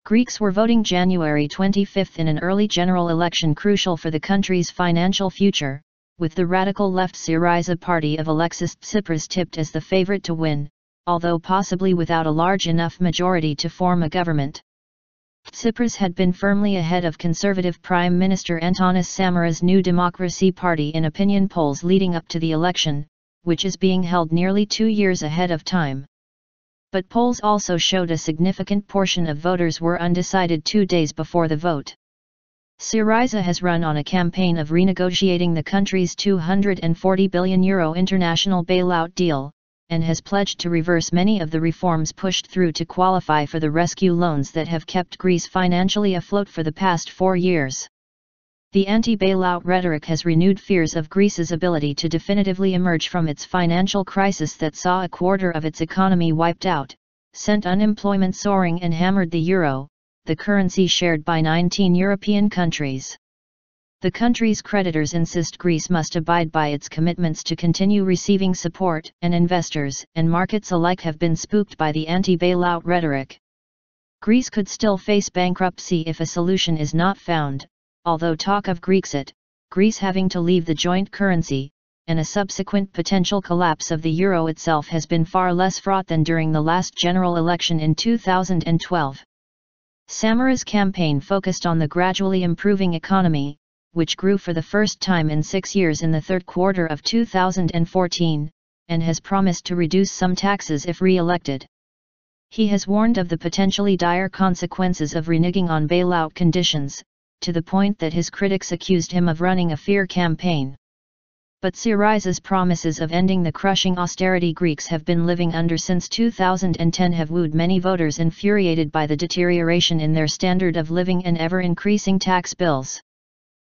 Greeks were voting January 25 in an early general election crucial for the country's financial future, with the radical left Syriza party of Alexis Tsipras tipped as the favorite to win, although possibly without a large enough majority to form a government. Tsipras had been firmly ahead of Conservative Prime Minister Antonis Samaras' New Democracy Party in opinion polls leading up to the election, which is being held nearly 2 years ahead of time. But polls also showed a significant portion of voters were undecided 2 days before the vote. Syriza has run on a campaign of renegotiating the country's €240 billion international bailout deal, and has pledged to reverse many of the reforms pushed through to qualify for the rescue loans that have kept Greece financially afloat for the past 4 years. The anti-bailout rhetoric has renewed fears of Greece's ability to definitively emerge from its financial crisis that saw a quarter of its economy wiped out, sent unemployment soaring and hammered the euro, the currency shared by 19 European countries. The country's creditors insist Greece must abide by its commitments to continue receiving support, and investors and markets alike have been spooked by the anti-bailout rhetoric. Greece could still face bankruptcy if a solution is not found, although talk of Grexit, Greece having to leave the joint currency, and a subsequent potential collapse of the euro itself has been far less fraught than during the last general election in 2012. Samaras' campaign focused on the gradually improving economy, which grew for the first time in 6 years in the third quarter of 2014, and has promised to reduce some taxes if re-elected. He has warned of the potentially dire consequences of reneging on bailout conditions, to the point that his critics accused him of running a fear campaign. But Syriza's promises of ending the crushing austerity Greeks have been living under since 2010 have wooed many voters infuriated by the deterioration in their standard of living and ever-increasing tax bills.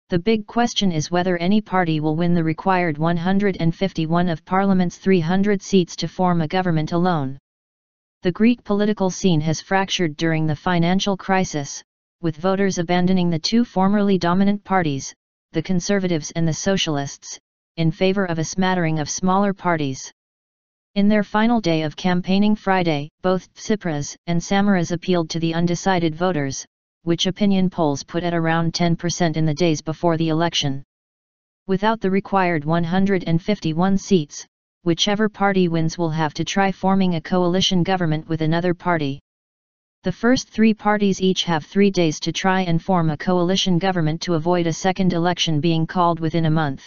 The big question is whether any party will win the required 151 of Parliament's 300 seats to form a government alone. The Greek political scene has fractured during the financial crisis, with voters abandoning the two formerly dominant parties, the Conservatives and the Socialists, in favor of a smattering of smaller parties. In their final day of campaigning Friday, both Tsipras and Samaras appealed to the undecided voters, which opinion polls put at around 10% in the days before the election. Without the required 151 seats, whichever party wins will have to try forming a coalition government with another party. The first 3 parties each have 3 days to try and form a coalition government to avoid a second election being called within a month.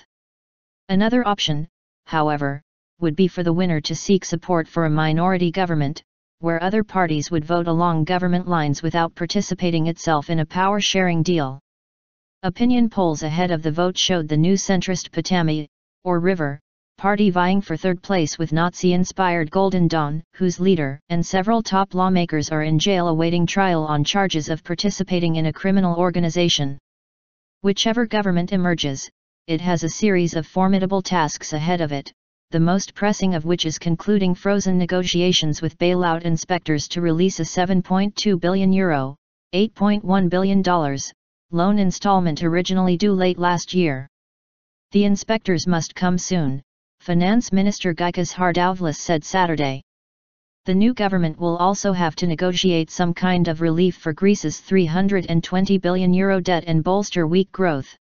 Another option, however, would be for the winner to seek support for a minority government, where other parties would vote along government lines without participating itself in a power-sharing deal. Opinion polls ahead of the vote showed the new centrist Potami, or River, party vying for third place with Nazi-inspired Golden Dawn, whose leader and several top lawmakers are in jail awaiting trial on charges of participating in a criminal organization. Whichever government emerges, it has a series of formidable tasks ahead of it, the most pressing of which is concluding frozen negotiations with bailout inspectors to release a €7.2 billion, $8.1 billion, loan installment originally due late last year. The inspectors must come soon, Finance Minister Gykas Hardovlis said Saturday. The new government will also have to negotiate some kind of relief for Greece's €320 billion debt and bolster weak growth.